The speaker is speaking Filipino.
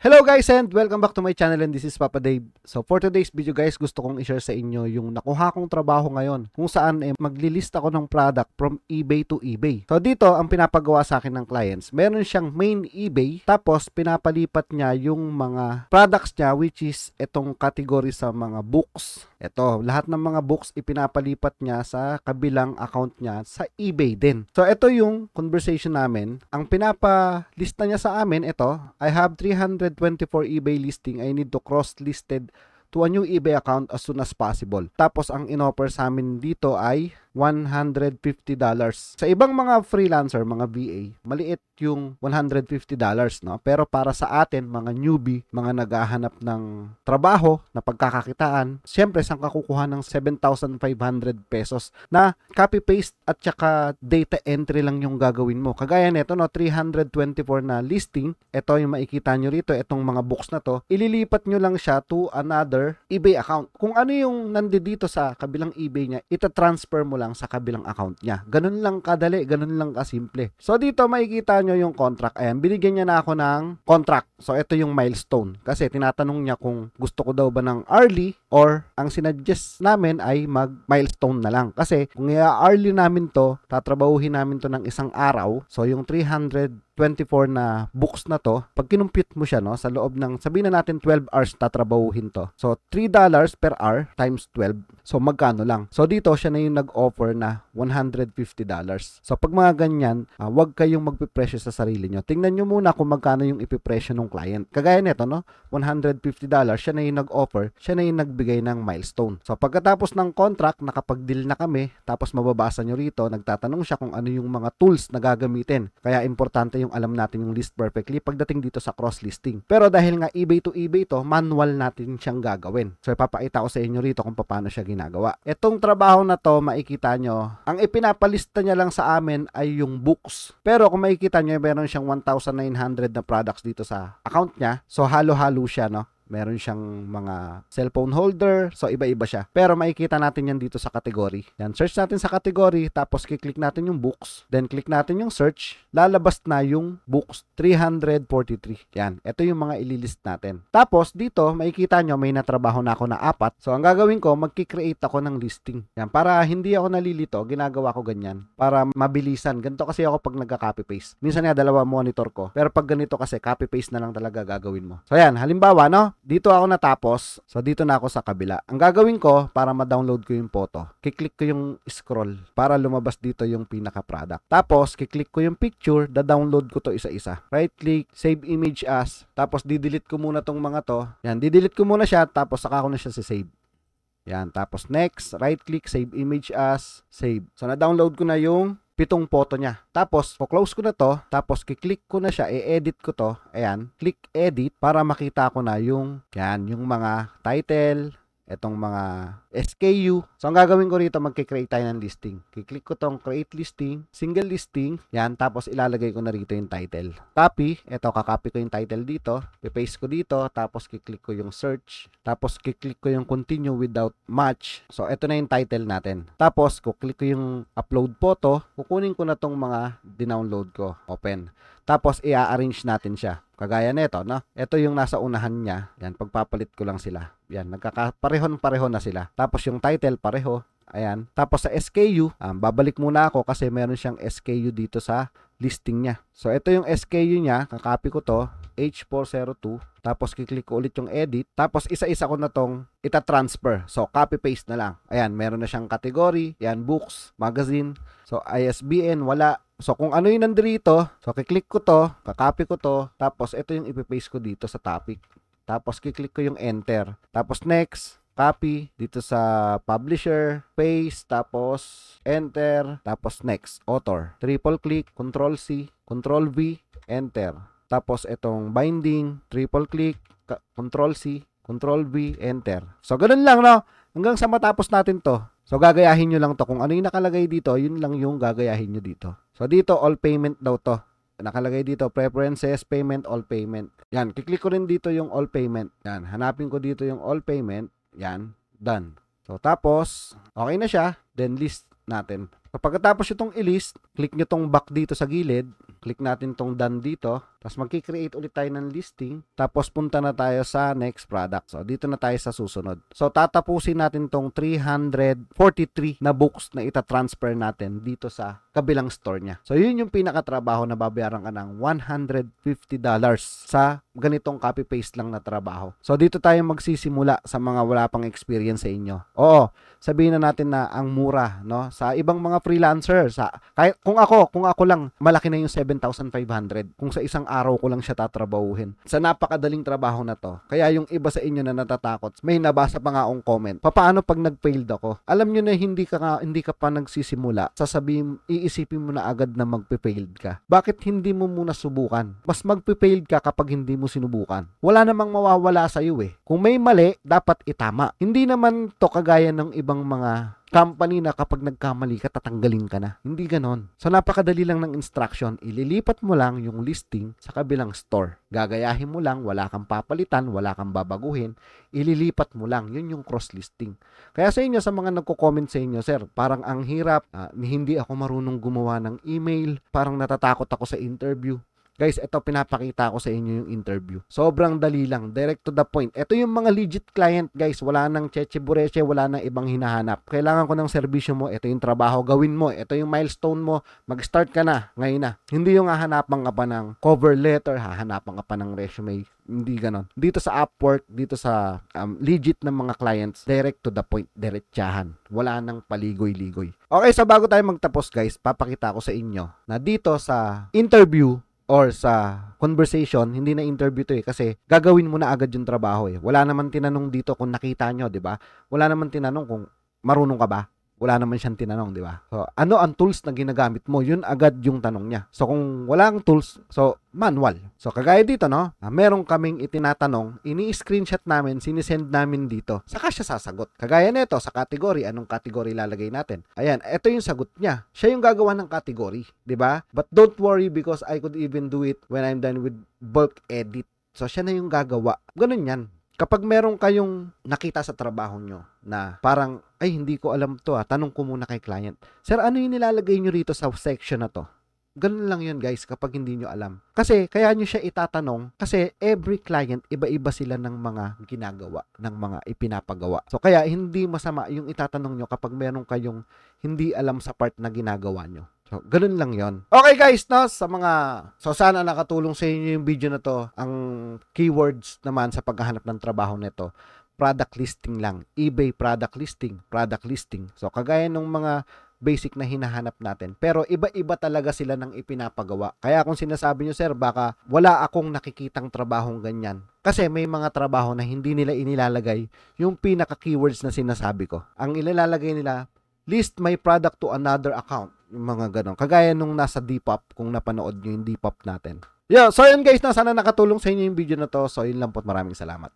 Hello guys and welcome back to my channel and this is Papa Dave. So for today's video guys, gusto kong i-share sa inyo yung nakuha kong trabaho ngayon kung saan maglilist ako ng product from eBay to eBay. So dito, ang pinapagawa sa akin ng clients, meron siyang main eBay tapos pinapalipat niya yung mga products niya which is itong category sa mga books. Ito, lahat ng mga books ipinapalipat niya sa kabilang account niya sa eBay din. So ito yung conversation namin. Ang pinapalista niya sa amin, ito, I have 324 eBay listing. I need to cross-listed to a new eBay account as soon as possible. Tapos ang inoffer sa amin dito ay $150. Sa ibang mga freelancer, mga VA, maliit yung $150, no? Pero para sa atin, mga newbie, mga naghahanap ng trabaho na pagkakakitaan, syempre saan ka kukuha ng 7,500 pesos na copy-paste at saka data entry lang yung gagawin mo. Kagaya nito, no, 324 na listing, ito yung makikita nyo rito, itong mga books na to, ililipat nyo lang siya to another eBay account. Kung ano yung nandito sa kabilang eBay niya, ita-transfer mo lang sa kabilang account niya. Ganun lang kadali, ganun lang kasimple. So dito makikita nyo yung contract. Ayan, binigyan niya na ako ng contract. So ito yung milestone. Kasi tinatanong niya kung gusto ko daw ba ng hourly or ang sinuggest namin ay mag-milestone na lang. Kasi kung i-hourly namin to, tatrabahuhin namin to ng isang araw. So yung 324 na books na to, pag kinumpute mo siya, no, sa loob ng, sabihin na natin 12 hours tatrabahuhin to. So $3 per hour times 12. So magkano lang? So dito siya na yung nag-offer na $150. So pag mga ganyan, wag kayong magpipresyo sa sarili nyo. Tingnan nyo muna kung magkano yung ipipresyo ng client. Kagaya nito, no, $150, siya na yung nag-offer, siya na yung nagbigay ng milestone. So pagkatapos ng contract, nakapag-deal na kami, tapos mababasa nyo rito, nagtatanong siya kung ano yung mga tools na gagamitin. Kaya importante yung alam natin yung list perfectly pagdating dito sa cross-listing. Pero dahil nga eBay to eBay to, manual natin siyang gagawin. So ipapakita ko sa inyo rito kung paano siya ginagawa. Itong trabaho na to, makikita nyo, ang ipinapalista niya lang sa amin ay yung books. Pero kung makikita nyo, meron siyang 1,900 na products dito sa account niya. So halo-halo siya, no? Meron siyang mga cellphone holder. So, iba-iba siya. Pero makikita natin yan dito sa category. Yan, search natin sa category. Tapos, kiklik natin yung books. Then, click natin yung search. Lalabas na yung books. 343. Yan. Ito yung mga ililist natin. Tapos, dito, makikita nyo, may natrabaho na ako na 4. So, ang gagawin ko, magkikreate ako ng listing. Yan. Para hindi ako nalilito, ginagawa ko ganyan. Para mabilisan. Ganito kasi ako pag nagka-copy-paste. Minsan nga, 2 monitor ko. Pero pag ganito kasi, copy-paste na lang talaga gagawin mo. So, yan. Halimbawa, no? Dito ako natapos. So, dito na ako sa kabila. Ang gagawin ko, para ma-download ko yung photo, kiklik ko yung scroll para lumabas dito yung pinaka-product. Tapos, kiklik ko yung picture, da-download ko to isa-isa. Right-click, save image as. Tapos, didelete ko muna tong mga to. Yan, didelete ko muna siya, tapos saka ko na siya save. Yan, tapos next, right-click, save image as, save. So, na-download ko na yung 7 photo niya. Tapos, close ko na to. Tapos, kiklik ko na siya. I-edit ko to. Ayan. Click edit para makita ko na yung, yan, yung mga title, etong mga SKU. So, ang gagawin ko rito, magkikreate tayo ng listing. Kiklik ko tong create listing, single listing. Yan. Tapos, ilalagay ko na rito yung title. Copy. Ito, kakopy ko yung title dito. I-paste ko dito. Tapos, kiklik ko yung search. Tapos, kiklik ko yung continue without match. So, ito na yung title natin. Tapos, kuklik ko yung upload photo. Kukunin ko na tong mga dinownload ko. Open. Tapos, i-arrange natin siya. Kagaya nito, no? Ito yung nasa unahan niya. Yan, pagpapalit ko lang sila. Yan, nagkakaparehon-pareho na sila. Tapos, yung title, pareho. Ayan. Tapos, sa SKU, babalik muna ako kasi meron siyang SKU dito sa listing niya. So, ito yung SKU niya. Kakopy ko to. H402. Tapos, kiklik ko ulit yung edit. Tapos, isa-isa ko na tong ita-transfer. So, copy-paste na lang. Ayan, meron na siyang category. Ayan, books, magazine. So, ISBN, wala. So, kung ano yung nandito, so, kiklik ko to, kakopy ko to, tapos, ito yung ipipaste ko dito sa topic. Tapos, kiklik ko yung enter. Tapos, next, copy, dito sa publisher, paste, tapos, enter, tapos, next, author. Triple click, control C, control V, enter. Tapos, itong binding, triple click, control C, control V, enter. So, ganun lang, no? Hanggang sa matapos natin to. So, gagayahin nyo lang to. Kung ano yung nakalagay dito, yun lang yung gagayahin nyo dito. So, dito, all payment daw to. Nakalagay dito, preferences, payment, all payment. Yan, kiklik ko rin dito yung all payment. Yan, hanapin ko dito yung all payment. Yan, done. So, tapos, okay na siya. Then, list natin. So, pagkatapos itong i-list, click nyo tong back dito sa gilid, click natin tong done dito, tapos magki-create ulit tayo ng listing, tapos punta na tayo sa next product. So, dito na tayo sa susunod. So, tatapusin natin tong 343 na books na ita-transfer natin dito sa kabilang store niya. So, yun yung pinakatrabaho na babayaran ka ng $150 sa ganitong copy-paste lang na trabaho. So, dito tayo magsisimula sa mga wala pang experience sa inyo. Oo, sabihin na natin na ang mura, no? Sa ibang mga freelancer, kahit kung ako lang, malaki na yung 7,500 kung sa isang araw ko lang siya tatrabahuhin. Sa napakadaling trabaho na to. Kaya yung iba sa inyo na natatakot, may nabasa pa nga akong comment. Paano pag nag-failed ako? Alam nyo na hindi ka pa nagsisimula, iisipin mo na agad na magpe-failed ka. Bakit hindi mo muna subukan? Mas magpe-failed ka kapag hindi mo sinubukan. Wala namang mawawala sa iyo eh. Kung may mali, dapat itama. Hindi naman to kagaya ng ibang mga company na kapag nagkamali ka, tatanggalin ka na. Hindi ganon. So, napakadali lang ng instruction. Ililipat mo lang yung listing sa kabilang store. Gagayahin mo lang, wala kang papalitan, wala kang babaguhin. Ililipat mo lang. Yun yung cross-listing. Kaya sa inyo, sa mga nagko-comment sa inyo, sir, parang ang hirap, hindi ako marunong gumawa ng email, parang natatakot ako sa interview. Guys, ito pinapakita ko sa inyo yung interview. Sobrang dali lang, direct to the point. Ito yung mga legit client, guys. Wala nang cheche bureche, wala nang ibang hinahanap. Kailangan ko ng serbisyo mo, ito yung trabaho gawin mo, ito yung milestone mo, mag-start ka na, ngayon na. Hindi yung hahanapan ka pa ng cover letter, hahanapan ka pa ng resume. Hindi ganon. Dito sa Upwork, dito sa legit ng mga clients, direct to the point, diretsahan. Wala nang paligoy-ligoy. Okay, so bago tayo magtapos, guys, papakita ko sa inyo na dito sa interview or sa conversation, hindi na interview to eh, kasi gagawin mo na agad yung trabaho eh. Wala naman tinanong dito kung nakita nyo, di ba? Wala naman tinanong kung marunong ka ba? Wala naman siyang tinanong, di ba? So, ano ang tools na ginagamit mo? Yun agad yung tanong niya. So, kung walang tools, so, manual. So, kagaya dito, no? Meron kaming itinatanong, ini-screenshot namin, sinisend namin dito. Saka siya sasagot. Kagaya nito, sa category, anong category lalagay natin? Ayan, ito yung sagot niya. Siya yung gagawa ng category, di ba? But don't worry because I could even do it when I'm done with bulk edit. So, siya na yung gagawa. Ganun yan. Kapag meron kayong nakita sa trabaho nyo na parang, ay hindi ko alam to tanong ko muna kay client. Sir, ano yung nilalagay nyo rito sa section na to? Ganun lang yun guys kapag hindi nyo alam. Kasi kaya nyo siya itatanong kasi every client iba-iba sila ng mga ginagawa, ng mga ipinapagawa. So kaya hindi masama yung itatanong nyo kapag meron kayong hindi alam sa part na ginagawa nyo. So, ganun lang yon. Okay guys, no? So sana nakatulong sa inyo yung video na to. Ang keywords naman sa paghahanap ng trabaho nito, product listing lang. eBay product listing, product listing. So kagaya ng mga basic na hinahanap natin. Pero iba-iba talaga sila ng ipinapagawa. Kaya kung sinasabi nyo, sir, baka wala akong nakikitang trabahong ganyan. Kasi may mga trabaho na hindi nila inilalagay yung pinaka-keywords na sinasabi ko. Ang inilalagay nila, list my product to another account. Yung mga ganon. Kagaya nung nasa Depop, kung napanood nyo yung Depop natin. Yeah, so yun guys, sana nakatulong sa inyo yung video na to. So yun lang po, maraming salamat.